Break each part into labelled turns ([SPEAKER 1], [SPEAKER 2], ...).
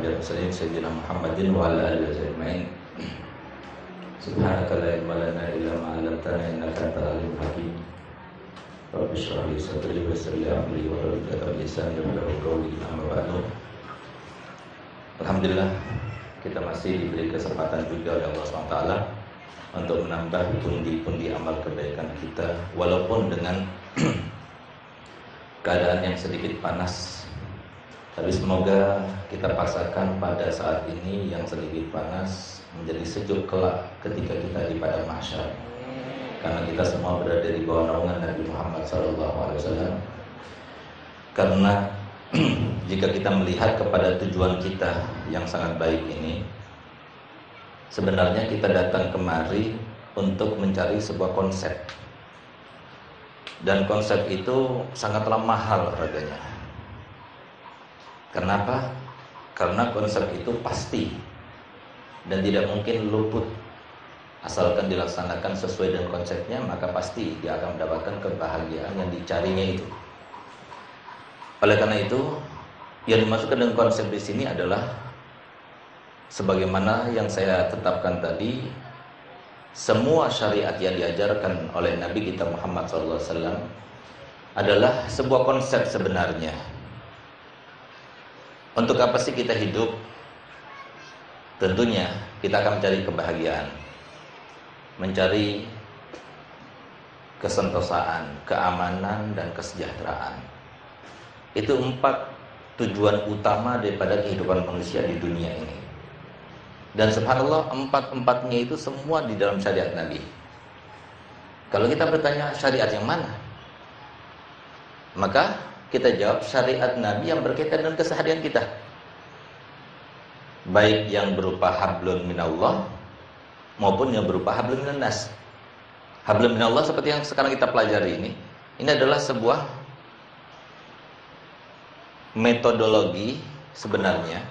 [SPEAKER 1] anbiya'i mursalin sayyidina Muhammadin wa ala alihi ajma'in. Subhanaka la ilma lana illa ma 'allamtana innaka antal alimul hakim. Rabbi shrah li sadri wa yassir li amri wa hlul 'uqdatam min lisani yafqahu qawli. Amma ba'du. Alhamdulillah, kita masih diberi kesempatan juga oleh Allah SWT untuk menambah pundi-pundi amal kebaikan kita, walaupun dengan keadaan yang sedikit panas. Tapi semoga kita paksakan pada saat ini yang sedikit panas menjadi sejuk kelak ketika kita di padang mahsyar. Karena kita semua berada di bawah naungan Nabi Muhammad SAW. Karena jika kita melihat kepada tujuan kita yang sangat baik ini, sebenarnya kita datang kemari untuk mencari sebuah konsep. Dan konsep itu sangatlah mahal harganya. Kenapa? Karena konsep itu pasti dan tidak mungkin luput. Asalkan dilaksanakan sesuai dengan konsepnya, maka pasti dia akan mendapatkan kebahagiaan yang dicarinya itu. Oleh karena itu, yang dimaksudkan dengan konsep di sini adalah sebagaimana yang saya tetapkan tadi, semua syariat yang diajarkan oleh Nabi kita Muhammad SAW adalah sebuah konsep sebenarnya. Untuk apa sih kita hidup? Tentunya kita akan mencari kebahagiaan, mencari kesentosaan, keamanan, dan kesejahteraan. Itu 4 tujuan utama daripada kehidupan manusia di dunia ini. Dan subhanallah, 4-4-nya itu semua di dalam syariat Nabi. Kalau kita bertanya syariat yang mana, maka kita jawab syariat Nabi yang berkaitan dengan keseharian kita, baik yang berupa hablun minallah maupun yang berupa hablun minannas. Hablun minallah seperti yang sekarang kita pelajari ini adalah sebuah metodologi sebenarnya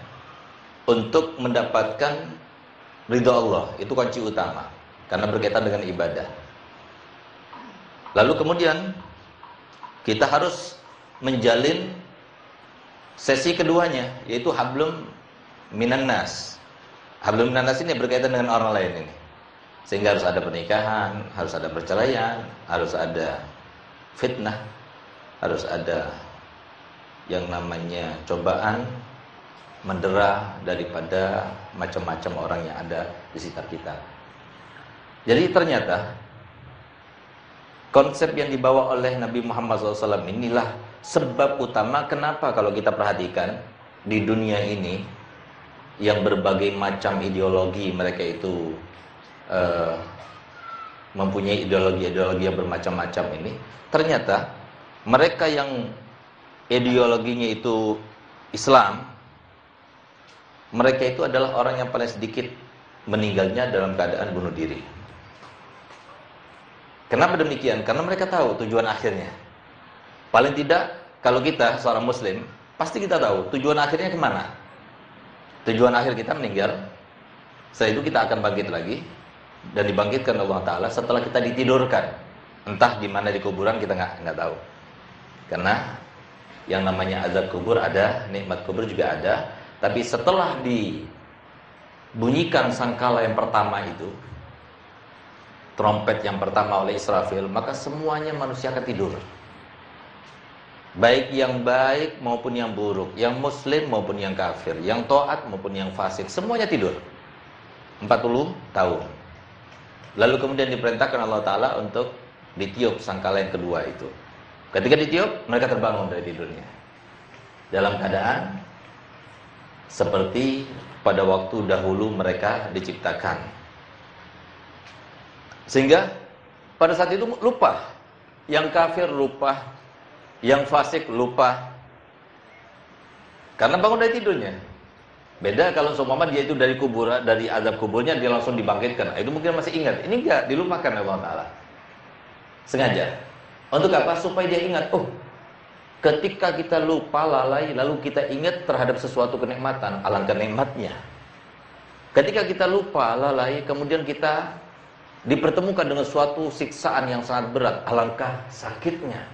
[SPEAKER 1] untuk mendapatkan ridha Allah. Itu kunci utama karena berkaitan dengan ibadah. Lalu kemudian kita harus menjalin sesi keduanya, yaitu hablum minannas. Hablum minannas ini berkaitan dengan orang lain ini. Sehingga harus ada pernikahan, harus ada perceraian, harus ada fitnah, harus ada yang namanya cobaan, mendera daripada macam-macam orang yang ada di sekitar kita. Jadi ternyata konsep yang dibawa oleh Nabi Muhammad SAW inilah sebab utama kenapa kalau kita perhatikan di dunia ini yang berbagai macam ideologi mereka itu mempunyai ideologi yang bermacam-macam ini, ternyata mereka yang ideologinya itu Islam, mereka itu adalah orang yang paling sedikit meninggalnya dalam keadaan bunuh diri. Kenapa demikian? Karena mereka tahu tujuan akhirnya. Paling tidak, kalau kita seorang muslim, pasti kita tahu tujuan akhirnya kemana. Tujuan akhir kita meninggal. Setelah itu kita akan bangkit lagi dan dibangkitkan Allah Ta'ala setelah kita ditidurkan. Entah di mana di kuburan kita nggak tahu. Karena yang namanya azab kubur ada, nikmat kubur juga ada. Tapi setelah dibunyikan sangkala yang pertama itu, trompet yang pertama oleh Israfil, maka semuanya manusia akan tidur. Baik yang baik maupun yang buruk, yang muslim maupun yang kafir, yang taat maupun yang fasik, semuanya tidur 40 tahun. Lalu kemudian diperintahkan Allah Ta'ala untuk ditiup sangkala yang kedua itu. Ketika ditiup, mereka terbangun dari tidurnya dalam keadaan seperti pada waktu dahulu mereka diciptakan. Sehingga pada saat itu lupa, yang kafir lupa, yang fasik lupa, karena bangun dari tidurnya. Beda kalau seumpama dia itu dari kubur, dari azab kuburnya dia langsung dibangkitkan, itu mungkin masih ingat. Ini enggak, dilupakan oleh Allah Ta'ala sengaja. Untuk apa? Supaya dia ingat, oh, ketika kita lupa, lalai, lalu kita ingat terhadap sesuatu kenikmatan, alangkah nikmatnya. Ketika kita lupa, lalai, kemudian kita dipertemukan dengan suatu siksaan yang sangat berat, alangkah sakitnya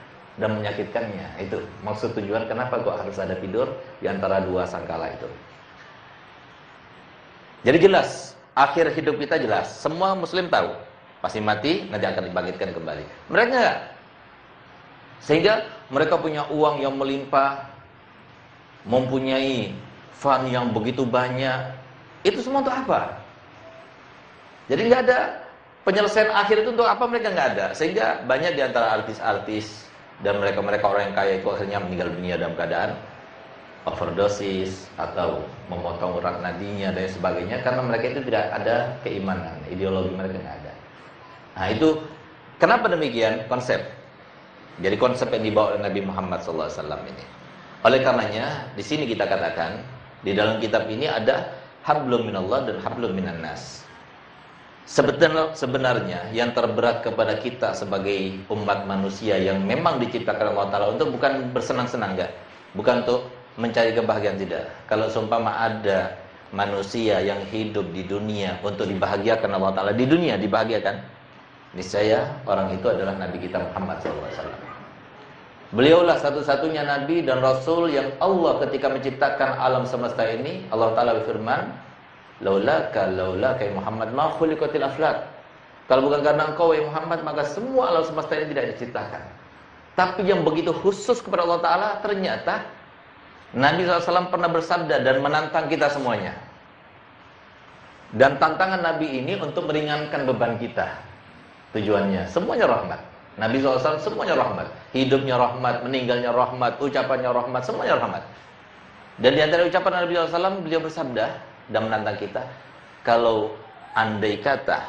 [SPEAKER 1] dan menyakitkannya. Itu maksud tujuan kenapa kok harus ada tidur di antara dua sangkala itu. Jadi jelas, akhir hidup kita jelas. Semua muslim tahu, pasti mati, nanti akan dibangkitkan kembali. Mereka enggak. Sehingga mereka punya uang yang melimpah, mempunyai fund yang begitu banyak. Itu semua untuk apa? Jadi nggak ada penyelesaian akhir itu, untuk apa mereka nggak ada. Sehingga banyak di antara artis-artis dan mereka-mereka orang yang kaya itu akhirnya meninggal dunia dalam keadaan overdosis atau memotong urat nadinya dan sebagainya, karena mereka itu tidak ada keimanan, ideologi mereka nggak ada. Nah itu kenapa demikian konsep. Jadi konsep yang dibawa oleh Nabi Muhammad SAW ini. Oleh karenanya di sini kita katakan di dalam kitab ini ada hablum minallah dan hablum minan nas. Sebenarnya yang terberat kepada kita sebagai umat manusia yang memang diciptakan Allah Ta'ala untuk bukan bersenang-senang, enggak, bukan untuk mencari kebahagiaan, tidak. Kalau seumpama ada manusia yang hidup di dunia untuk dibahagiakan Allah Ta'ala, di dunia dibahagiakan, niscaya orang itu adalah Nabi kita Muhammad SAW. Beliaulah satu-satunya Nabi dan Rasul yang Allah ketika menciptakan alam semesta ini, Allah Ta'ala berfirman, laulaka ya Muhammad ma khuliqatil aflak. Kalau bukan karena engkau ya Muhammad, maka semua alam semesta ini tidak diciptakan. Tapi yang begitu khusus kepada Allah Ta'ala, ternyata Nabi SAW pernah bersabda dan menantang kita semuanya. Dan tantangan Nabi ini untuk meringankan beban kita. Tujuannya, semuanya rahmat. Nabi SAW semuanya rahmat. Hidupnya rahmat, meninggalnya rahmat, ucapannya rahmat, semuanya rahmat. Dan di antara ucapan Nabi SAW, beliau bersabda dan menantang kita, kalau andai kata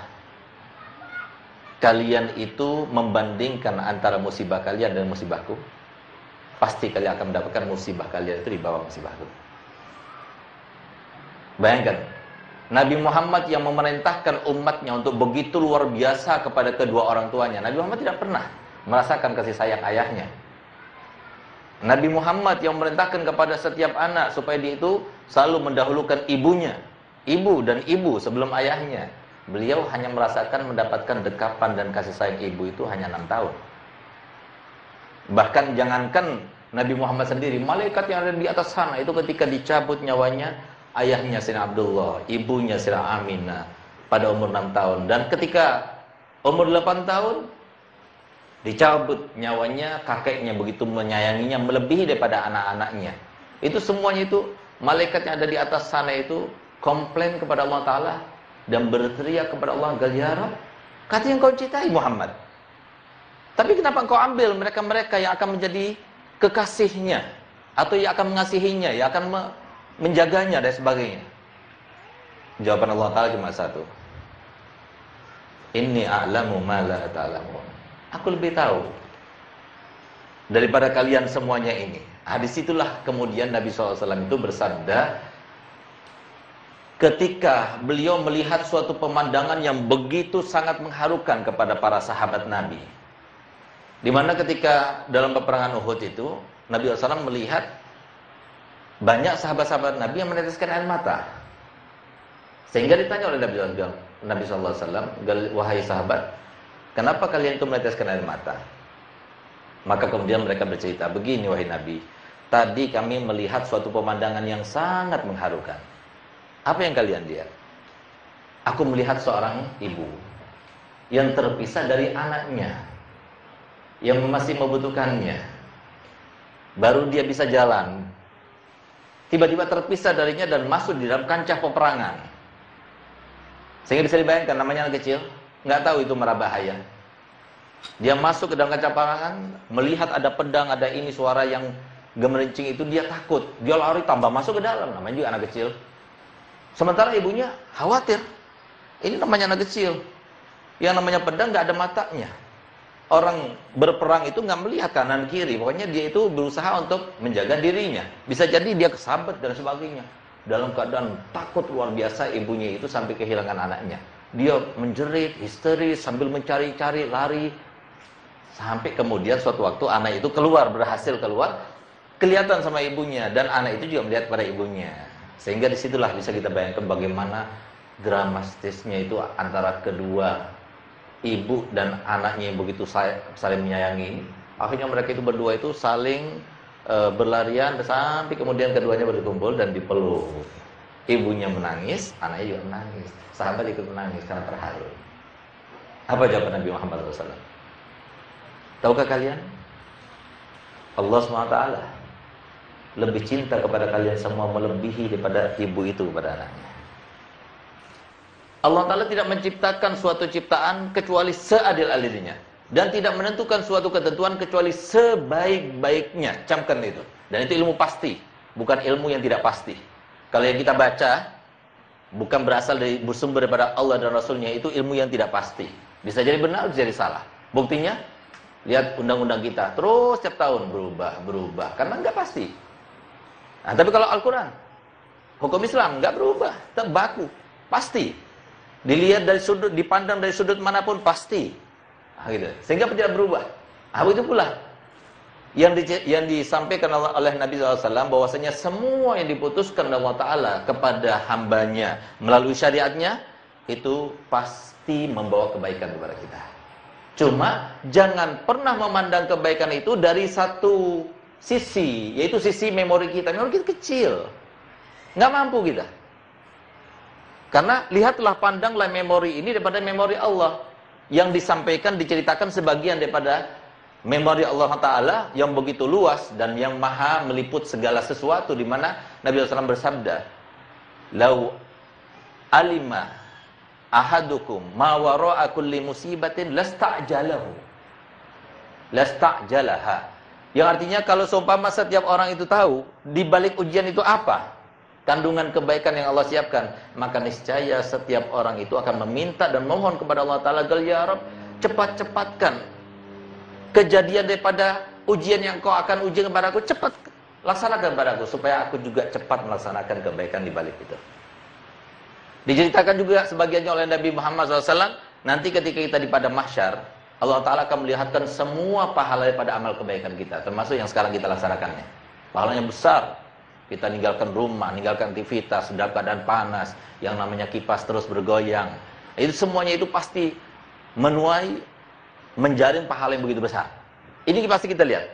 [SPEAKER 1] kalian itu membandingkan antara musibah kalian dan musibahku, pasti kalian akan mendapatkan musibah kalian itu di bawah musibahku. Bayangkan, Nabi Muhammad yang memerintahkan umatnya untuk begitu luar biasa kepada kedua orang tuanya. Nabi Muhammad tidak pernah merasakan kasih sayang ayahnya. Nabi Muhammad yang memerintahkan kepada setiap anak supaya dia itu selalu mendahulukan ibunya, ibu dan ibu sebelum ayahnya. Beliau hanya merasakan mendapatkan dekapan dan kasih sayang ibu itu hanya 6 tahun. Bahkan jangankan Nabi Muhammad sendiri, malaikat yang ada di atas sana itu ketika dicabut nyawanya, ayahnya Sayyidina Abdullah, ibunya Sayyidina Aminah pada umur 6 tahun. Dan ketika umur 8 tahun dicabut nyawanya, kakeknya begitu menyayanginya melebihi daripada anak-anaknya. Itu semuanya itu malaikat yang ada di atas sana itu komplain kepada Allah Ta'ala dan berteriak kepada Allah, ya Rabb, katanya engkau cintai Muhammad, tapi kenapa engkau ambil mereka-mereka yang akan menjadi kekasihnya atau yang akan mengasihinya, yang akan menjaganya dan sebagainya? Jawaban Allah Ta'ala cuma satu, inni a'lamu ma la ta'lamun. Aku lebih tahu daripada kalian semuanya ini. Disitulah kemudian Nabi SAW itu bersabda ketika beliau melihat suatu pemandangan yang begitu sangat mengharukan kepada para sahabat Nabi. Dimana ketika dalam peperangan Uhud itu Nabi SAW melihat banyak sahabat-sahabat Nabi yang meneteskan air mata. Sehingga ditanya oleh Nabi SAW, wahai sahabat, kenapa kalian itu meneteskan air mata? Maka kemudian mereka bercerita, begini wahai Nabi, tadi kami melihat suatu pemandangan yang sangat mengharukan. Apa yang kalian lihat? Aku melihat seorang ibu yang terpisah dari anaknya, yang masih membutuhkannya. Baru dia bisa jalan, tiba-tiba terpisah darinya dan masuk di dalam kancah peperangan. Sehingga bisa dibayangkan, namanya anak kecil, nggak tahu itu marah bahaya. Dia masuk ke dalam kancah peperangan, melihat ada pedang, ada ini, suara yang gemerincing itu, dia takut. Dia lari tambah masuk ke dalam, namanya juga anak kecil. Sementara ibunya khawatir. Ini namanya anak kecil. Yang namanya pedang nggak ada matanya. Orang berperang itu nggak melihat kanan kiri. Pokoknya dia itu berusaha untuk menjaga dirinya. Bisa jadi dia kesabet dan sebagainya. Dalam keadaan takut luar biasa, ibunya itu sampai kehilangan anaknya. Dia menjerit, histeris, sambil mencari-cari, lari. Sampai kemudian suatu waktu anak itu keluar, berhasil keluar. Kelihatan sama ibunya. Dan anak itu juga melihat pada ibunya. Sehingga disitulah bisa kita bayangkan bagaimana dramatisnya itu antara kedua ibu dan anaknya yang begitu saling menyayangi. Akhirnya mereka itu berdua itu saling berlarian sampai kemudian keduanya berkumpul dan dipeluk. Ibunya menangis, anaknya juga menangis. Sahabat ikut menangis karena terharu. Apa jawaban Nabi Muhammad SAW? Tahukah kalian? Allah SWT lebih cinta kepada kalian semua melebihi daripada ibu itu kepada anaknya. Allah Ta'ala tidak menciptakan suatu ciptaan kecuali seadil-adilnya, dan tidak menentukan suatu ketentuan kecuali sebaik-baiknya. Camkan itu. Dan itu ilmu pasti, bukan ilmu yang tidak pasti. Kalau yang kita baca bukan berasal dari bersumber daripada Allah dan Rasulnya, itu ilmu yang tidak pasti. Bisa jadi benar, bisa jadi salah. Buktinya, lihat undang-undang kita, terus setiap tahun berubah, karena nggak pasti. Nah, tapi kalau Al-Quran, hukum Islam nggak berubah, tetap baku, pasti. Dilihat dari sudut, dipandang dari sudut manapun pasti. Nah, gitu. Sehingga tidak berubah. Nah, itu pula yang disampaikan oleh Nabi SAW, bahwasanya semua yang diputuskan Allah Ta'ala kepada hambanya melalui syariatnya, itu pasti membawa kebaikan kepada kita. Cuma jangan pernah memandang kebaikan itu dari satu sisi, yaitu sisi memori kita. Memori kita kecil, nggak mampu kita. Karena lihatlah, pandanglah memori ini daripada memori Allah, yang disampaikan, diceritakan sebagian daripada memori Allah Ta'ala yang begitu luas dan yang maha meliput segala sesuatu, di mana Nabi SAW bersabda, "Lau alima ahadukum ma wara'a kulli musibatin lasta'jalahu." Lasta'jalaha. Yang artinya kalau seumpama setiap orang itu tahu di balik ujian itu apa kandungan kebaikan yang Allah siapkan, maka niscaya setiap orang itu akan meminta dan memohon kepada Allah Ta'ala, "Ya Rabb, cepat-cepatkan kejadian daripada ujian yang kau akan uji kepada aku, cepat laksanakan kepada aku, supaya aku juga cepat melaksanakan kebaikan di balik itu." Diceritakan juga sebagiannya oleh Nabi Muhammad SAW, nanti ketika kita di padang mahsyar, Allah Ta'ala akan melihatkan semua pahala daripada amal kebaikan kita, termasuk yang sekarang kita laksanakannya. Pahalanya besar. Kita ninggalkan rumah, ninggalkan aktivitas dalam keadaan panas, yang namanya kipas terus bergoyang. Itu semuanya itu pasti menuai, menjaring pahala yang begitu besar. Ini pasti kita lihat.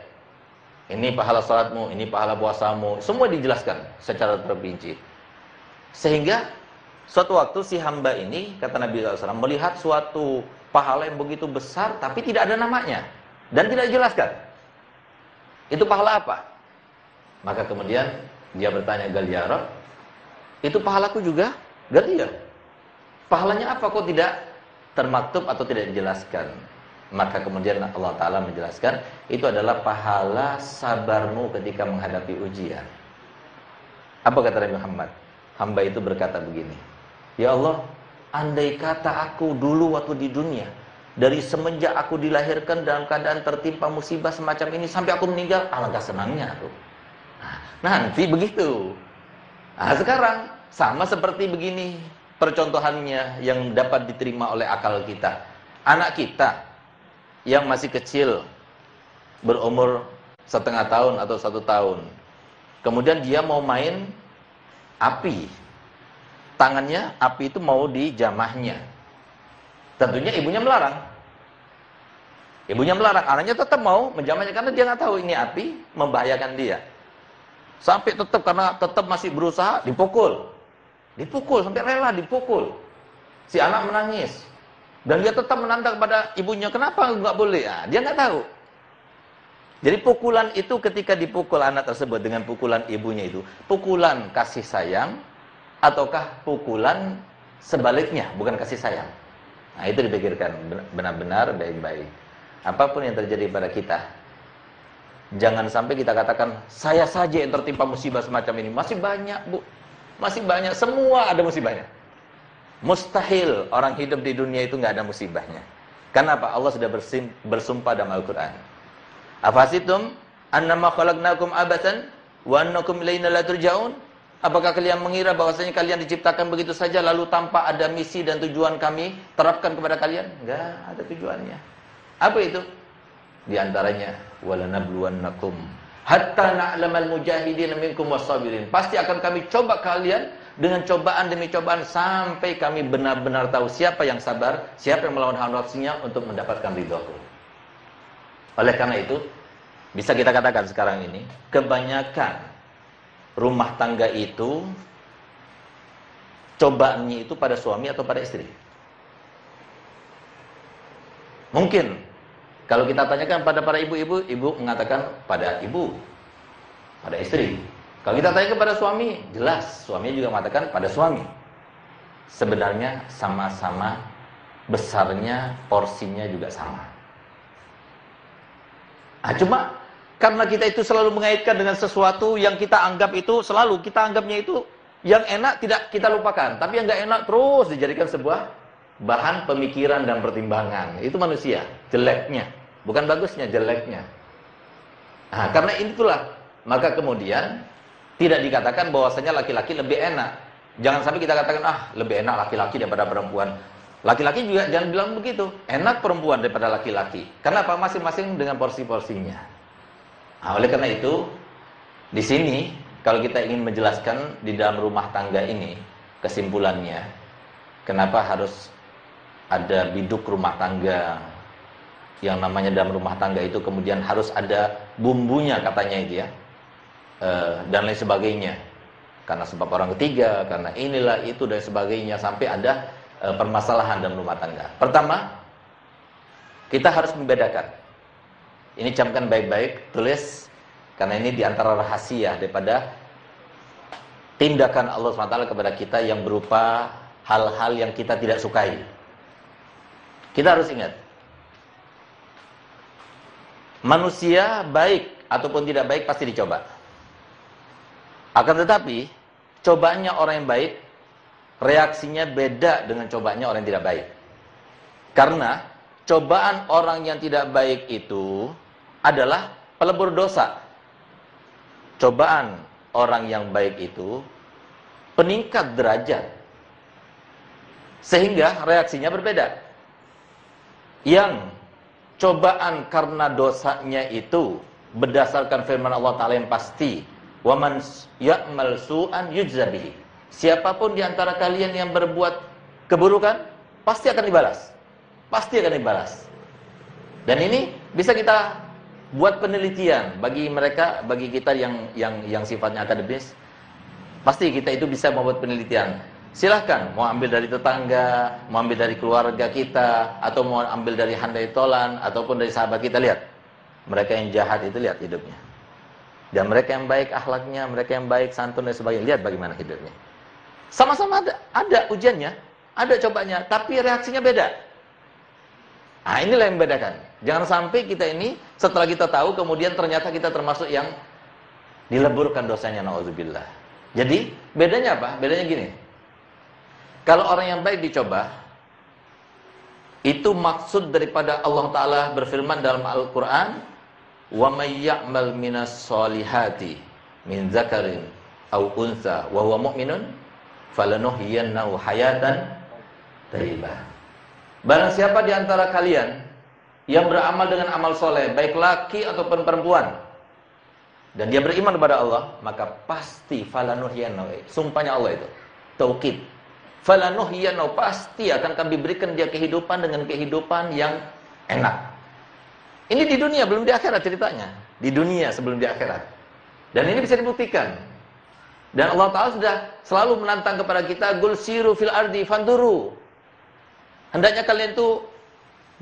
[SPEAKER 1] Ini pahala salatmu, ini pahala puasamu, semua dijelaskan secara terperinci. Sehingga suatu waktu si hamba ini, kata Nabi SAW, melihat suatu pahala yang begitu besar, tapi tidak ada namanya dan tidak dijelaskan. Itu pahala apa? Maka kemudian dia bertanya, "Gal ya Rabb, itu pahalaku juga?" "Gal iya." "Pahalanya apa kok tidak termaktub atau tidak dijelaskan?" Maka kemudian Allah Ta'ala menjelaskan, itu adalah pahala sabarmu ketika menghadapi ujian. Apa kata Nabi Muhammad? Hamba itu berkata begini, "Ya Allah, andai kata aku dulu waktu di dunia, dari semenjak aku dilahirkan dalam keadaan tertimpa musibah semacam ini sampai aku meninggal, alangkah senangnya aku." Nah, nanti begitu. Nah, sekarang sama seperti begini percontohannya yang dapat diterima oleh akal kita. Anak kita yang masih kecil, berumur 1,5 tahun atau 1 tahun, kemudian dia mau main api, tangannya api itu mau dijamahnya, tentunya ibunya melarang. Ibunya melarang, anaknya tetap mau menjamahnya karena dia nggak tahu ini api membahayakan dia. Sampai tetap, karena tetap masih berusaha, dipukul sampai rela dipukul. Si anak menangis dan dia tetap menantang kepada ibunya, "Kenapa nggak boleh?" Nah, dia nggak tahu. Jadi pukulan itu, ketika dipukul anak tersebut dengan pukulan ibunya itu, pukulan kasih sayang ataukah pukulan sebaliknya, bukan kasih sayang? Nah, itu dipikirkan benar-benar baik-baik. Apapun yang terjadi pada kita, jangan sampai kita katakan, "Saya saja yang tertimpa musibah semacam ini." Masih banyak, Bu. Masih banyak, semua ada musibahnya. Mustahil orang hidup di dunia itu nggak ada musibahnya. Kenapa? Allah sudah bersumpah dalam Al-Quran. "Afasitum annama khalaqnakum abatsan wa annakum ilaina la turja'un?" Apakah kalian mengira bahwasanya kalian diciptakan begitu saja lalu tanpa ada misi dan tujuan kami terapkan kepada kalian? Enggak ada tujuannya. Apa itu? Di antaranya, "Walanabluwannakum hatta na'lamal mujahidin minkum wassabirin." Pasti akan kami coba kalian dengan cobaan demi cobaan sampai kami benar-benar tahu siapa yang sabar, siapa yang melawan hawa nafsunya untuk mendapatkan ridhoku. Oleh karena itu, bisa kita katakan sekarang ini, kebanyakan rumah tangga itu cobaannya itu pada suami atau pada istri? Mungkin kalau kita tanyakan pada para ibu-ibu, ibu mengatakan pada ibu, pada istri. Kalau kita tanya kepada suami, jelas suaminya juga mengatakan pada suami. Sebenarnya sama-sama besarnya, porsinya juga sama. Cuma karena kita itu selalu mengaitkan dengan sesuatu yang kita anggap itu, selalu kita anggapnya itu yang enak tidak kita lupakan, tapi yang nggak enak terus dijadikan sebuah bahan pemikiran dan pertimbangan. Itu manusia, jeleknya, bukan bagusnya, jeleknya. Karena itulah, maka kemudian tidak dikatakan bahwasanya laki-laki lebih enak. Jangan sampai kita katakan, lebih enak laki-laki daripada perempuan. Laki-laki juga jangan bilang begitu, enak perempuan daripada laki-laki. Kenapa? Masing-masing dengan porsi-porsinya. Oleh karena itu, di sini kalau kita ingin menjelaskan di dalam rumah tangga ini, kesimpulannya, kenapa harus ada biduk rumah tangga, yang namanya dalam rumah tangga itu kemudian harus ada bumbunya katanya itu ya, dan lain sebagainya, karena sebab orang ketiga, karena inilah itu dan sebagainya, sampai ada permasalahan dalam rumah tangga. Pertama, kita harus membedakan. Ini camkan baik-baik, tulis, karena ini diantara rahasia daripada tindakan Allah SWT kepada kita yang berupa hal-hal yang kita tidak sukai. Kita harus ingat, manusia baik ataupun tidak baik pasti dicoba. Akan tetapi, cobaannya orang yang baik, reaksinya beda dengan cobaannya orang yang tidak baik. Karena cobaan orang yang tidak baik itu adalah pelebur dosa. Cobaan orang yang baik itu peningkat derajat, sehingga reaksinya berbeda. Yang cobaan karena dosanya itu berdasarkan firman Allah Ta'ala yang pasti, وَمَنْ يَعْمَلْ سُوءًا يُجْزَ بِهِ. Siapapun di antara kalian yang berbuat keburukan, pasti akan dibalas. Pasti akan dibalas. Dan ini bisa kita buat penelitian bagi mereka, bagi kita yang sifatnya akademis. Pasti kita itu bisa membuat penelitian. Silahkan, mau ambil dari tetangga, mau ambil dari keluarga kita, atau mau ambil dari handai tolan, ataupun dari sahabat kita, lihat. Mereka yang jahat itu, lihat hidupnya. Dan mereka yang baik akhlaknya, mereka yang baik santun dan sebagainya, lihat bagaimana hidupnya. Sama-sama ada ujiannya, ada cobanya, tapi reaksinya beda. Inilah yang membedakan. Jangan sampai kita ini, setelah kita tahu, kemudian ternyata kita termasuk yang dileburkan dosanya, na'udzubillah. Jadi, bedanya apa? Bedanya gini. Kalau orang yang baik dicoba, itu maksud daripada Allah Ta'ala berfirman dalam Al-Quran, وَمَنْ يَعْمَلْ مِنَ الصَّالِحَاتِ مِنْ ذَكَرٍ أَوْ أُنْثَى وَهُوَ مُؤْمِنٌ فَلَنُحْيِيَنَّهُ حَيَاةً طَيِّبَةً. Barang siapa di antara kalian yang beramal dengan amal soleh, baik laki ataupun perempuan, dan dia beriman kepada Allah, maka pasti falanuhyiyannahu, sumpahnya Allah itu taukid, falanuhyiyannahu, pasti akan kami berikan dia kehidupan dengan kehidupan yang enak. Ini di dunia, belum di akhirat ceritanya. Di dunia sebelum di akhirat. Dan ini bisa dibuktikan. Dan Allah Ta'ala sudah selalu menantang kepada kita, Qul siru fil ardi fanduru. Hendaknya kalian itu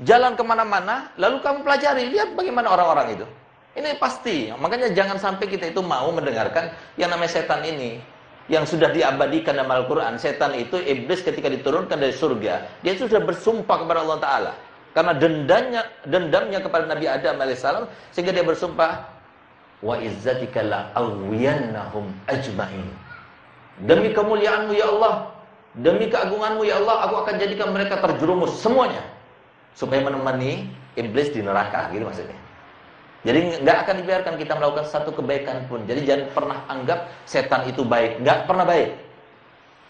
[SPEAKER 1] jalan kemana-mana, lalu kamu pelajari, lihat bagaimana orang-orang itu. Ini pasti. Makanya jangan sampai kita itu mau mendengarkan yang namanya setan ini, yang sudah diabadikan dalam Al-Quran. Setan itu, iblis ketika diturunkan dari surga, dia sudah bersumpah kepada Allah Ta'ala. Karena dendamnya kepada Nabi Adam AS, sehingga dia bersumpah, wa izzatika la aghwiyannahum ajma'in. Demi kemuliaanmu ya Allah, demi keagunganmu ya Allah, aku akan jadikan mereka terjerumus semuanya, supaya menemani iblis di neraka, gitu maksudnya. Jadi nggak akan dibiarkan kita melakukan satu kebaikan pun. Jadi jangan pernah anggap setan itu baik, nggak pernah baik.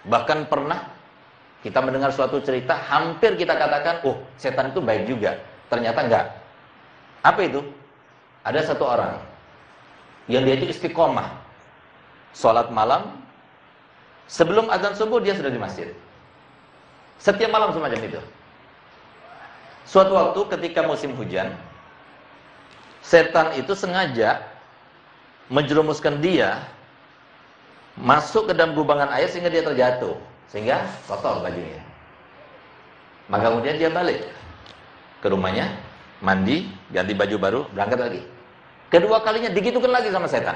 [SPEAKER 1] Bahkan pernah kita mendengar suatu cerita, hampir kita katakan, oh setan itu baik juga. Ternyata enggak. Apa itu? Ada satu orang yang dia itu istiqomah, sholat malam, sebelum azan subuh dia sudah di masjid. Setiap malam semacam itu. Suatu waktu ketika musim hujan, setan itu sengaja menjerumuskan dia masuk ke dalam lubangan air sehingga dia terjatuh. sehingga kotor bajunya. Maka kemudian dia balik ke rumahnya, mandi, ganti baju baru, berangkat lagi. Kedua kalinya digitukan lagi sama setan,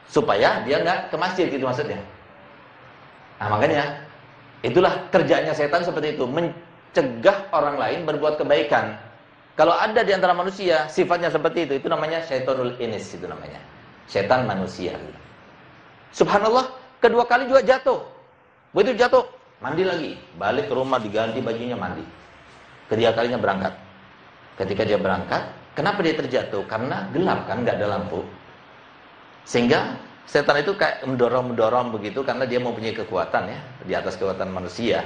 [SPEAKER 1] supaya dia nggak ke masjid, gitu maksudnya. Nah makanya itulah kerjanya setan seperti itu, mencegah orang lain berbuat kebaikan. Kalau ada di antara manusia sifatnya seperti itu namanya syaitonul inis, itu namanya setan manusia. Subhanallah, kedua kali juga jatuh. Begitu jatuh, mandi lagi, balik ke rumah, diganti bajunya, mandi. Ketiga kalinya berangkat. Ketika dia berangkat, kenapa dia terjatuh? Karena gelap kan, nggak ada lampu. Sehingga setan itu kayak mendorong begitu, karena dia mempunyai kekuatan ya, di atas kekuatan manusia.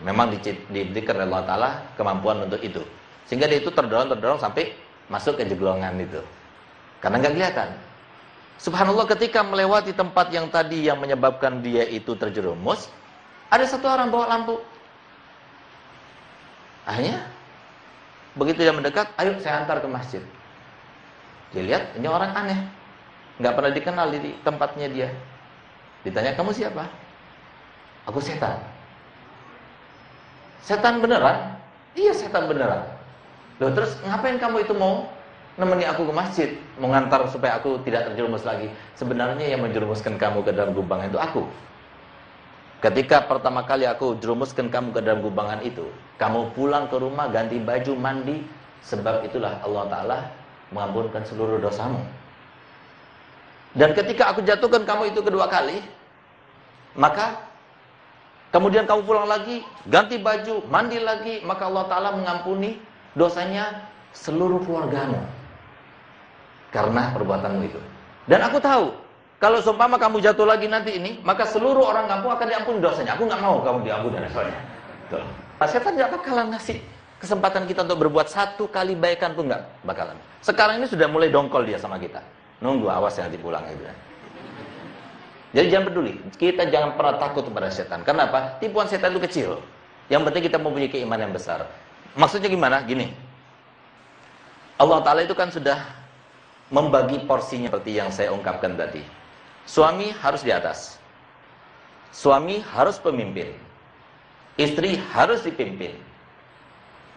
[SPEAKER 1] Memang diberikan oleh Allah Ta'ala kemampuan untuk itu. Sehingga dia itu terdorong sampai masuk ke jeglongan itu. Karena nggak kelihatan. Subhanallah, ketika melewati tempat yang tadi yang menyebabkan dia itu terjerumus, ada satu orang bawa lampu. Akhirnya, begitu dia mendekat, ayo saya antar ke masjid. Dia lihat, ini orang aneh. Nggak pernah dikenal di tempatnya dia. Ditanya, kamu siapa? Aku setan. Setan beneran? Iya, setan beneran. Loh, terus ngapain kamu itu mau nemeni aku ke masjid, mau ngantar supaya aku tidak terjerumus lagi? Sebenarnya yang menjerumuskan kamu ke dalam gubangan itu aku. Ketika pertama kali aku jerumuskan kamu ke dalam gubangan itu, kamu pulang ke rumah, ganti baju, mandi, sebab itulah Allah Ta'ala mengampunkan seluruh dosamu. Dan ketika aku jatuhkan kamu itu kedua kali, maka kemudian kamu pulang lagi, ganti baju, mandi lagi, maka Allah Ta'ala mengampuni dosanya seluruh keluargamu karena perbuatanmu itu. Dan aku tahu, kalau seumpama kamu jatuh lagi nanti ini, maka seluruh orang kampung akan diampuni dosanya. Aku nggak mau kamu diampuni dosanya. Setan nggak bakalan ngasih kesempatan kita untuk berbuat satu kali baikan pun, nggak bakalan. Sekarang ini sudah mulai dongkol dia sama kita. Nunggu, awas yang dipulang gitu. Jadi jangan peduli, kita jangan pernah takut kepada setan. Kenapa? Tipuan setan itu kecil. Yang penting kita mempunyai keimanan yang besar. Maksudnya gimana? Gini, Allah Ta'ala itu kan sudah membagi porsinya seperti yang saya ungkapkan tadi. Suami harus di atas, suami harus pemimpin, istri harus dipimpin,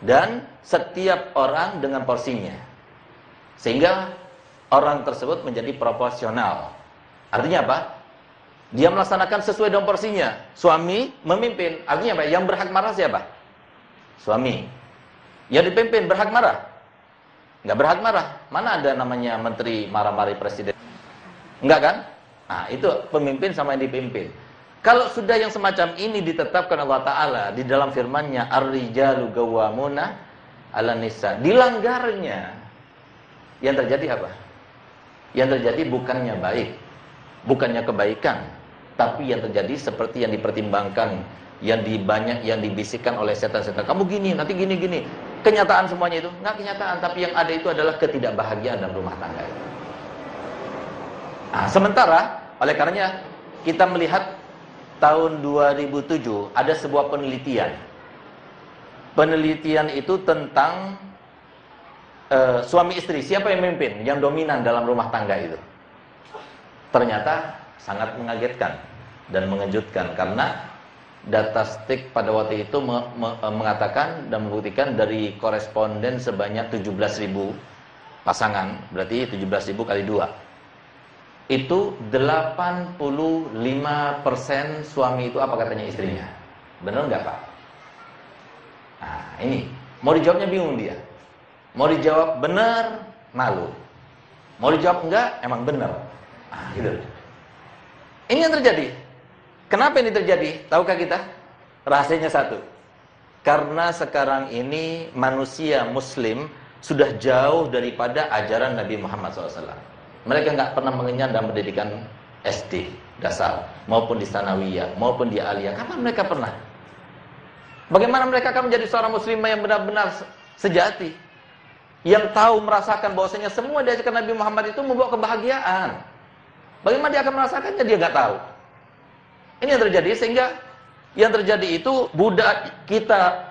[SPEAKER 1] dan setiap orang dengan porsinya, sehingga orang tersebut menjadi proporsional. Artinya apa? Dia melaksanakan sesuai dengan porsinya. Suami memimpin, artinya apa? Yang berhak marah siapa? Suami. Yang dipimpin berhak marah? Nggak berhak marah. Mana ada namanya menteri marah-marahi presiden? Enggak kan? Nah, itu pemimpin sama yang dipimpin. Kalau sudah yang semacam ini ditetapkan Allah Ta'ala di dalam firman-Nya, Ar-rijalu gawwamuna 'alan nisa, dilanggarnya, yang terjadi apa? Yang terjadi bukannya baik, bukannya kebaikan, tapi yang terjadi seperti yang dipertimbangkan, yang dibisikkan oleh setan-setan. Kamu gini, nanti gini. Kenyataan semuanya itu nggak kenyataan, tapi yang ada itu adalah ketidakbahagiaan dalam rumah tangga. Nah, sementara oleh karenanya kita melihat tahun 2007 ada sebuah penelitian. Penelitian itu tentang suami istri, siapa yang memimpin, yang dominan dalam rumah tangga itu. Ternyata sangat mengagetkan dan mengejutkan, karena data stik pada waktu itu mengatakan dan membuktikan dari koresponden sebanyak 17.000 pasangan, berarti 17.000 kali 2. Itu 85% suami itu apa katanya istrinya. Benar nggak, Pak? Nah, ini mau dijawabnya bingung dia. Mau dijawab benar, malu. Mau dijawab enggak, emang benar. Nah, gitu. Ini yang terjadi. Kenapa ini terjadi? Tahukah kita? Rahasianya satu. Karena sekarang ini manusia muslim sudah jauh daripada ajaran Nabi Muhammad SAW. Mereka nggak pernah mengenyam dalam pendidikan SD dasar, maupun di sanawiyah, maupun di aliyah. Kapan mereka pernah? Bagaimana mereka akan menjadi seorang muslimah yang benar-benar sejati, yang tahu merasakan bahwasanya semua diajarkan Nabi Muhammad itu membawa kebahagiaan? Bagaimana dia akan merasakannya? Dia nggak tahu. Ini yang terjadi, sehingga yang terjadi itu budak kita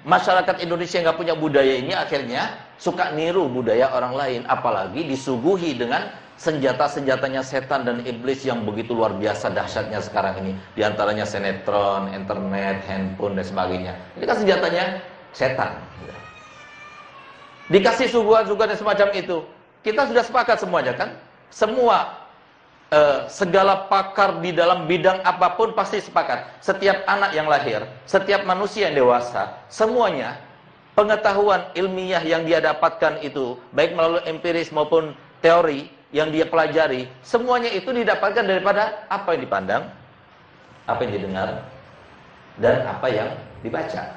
[SPEAKER 1] Masyarakat Indonesia nggak punya budaya ini akhirnya suka niru budaya orang lain, apalagi disuguhi dengan senjata-senjatanya setan dan iblis yang begitu luar biasa dahsyatnya sekarang ini. Di antaranya sinetron, internet, handphone dan sebagainya. Ini kan senjatanya setan. Dikasih suguhan-suguhan semacam itu. Kita sudah sepakat semuanya kan? Semua segala pakar di dalam bidang apapun pasti sepakat. Setiap anak yang lahir, setiap manusia yang dewasa, semuanya pengetahuan ilmiah yang dia dapatkan itu, baik melalui empiris maupun teori yang dia pelajari, semuanya itu didapatkan daripada apa yang dipandang, apa yang didengar, dan apa yang dibaca.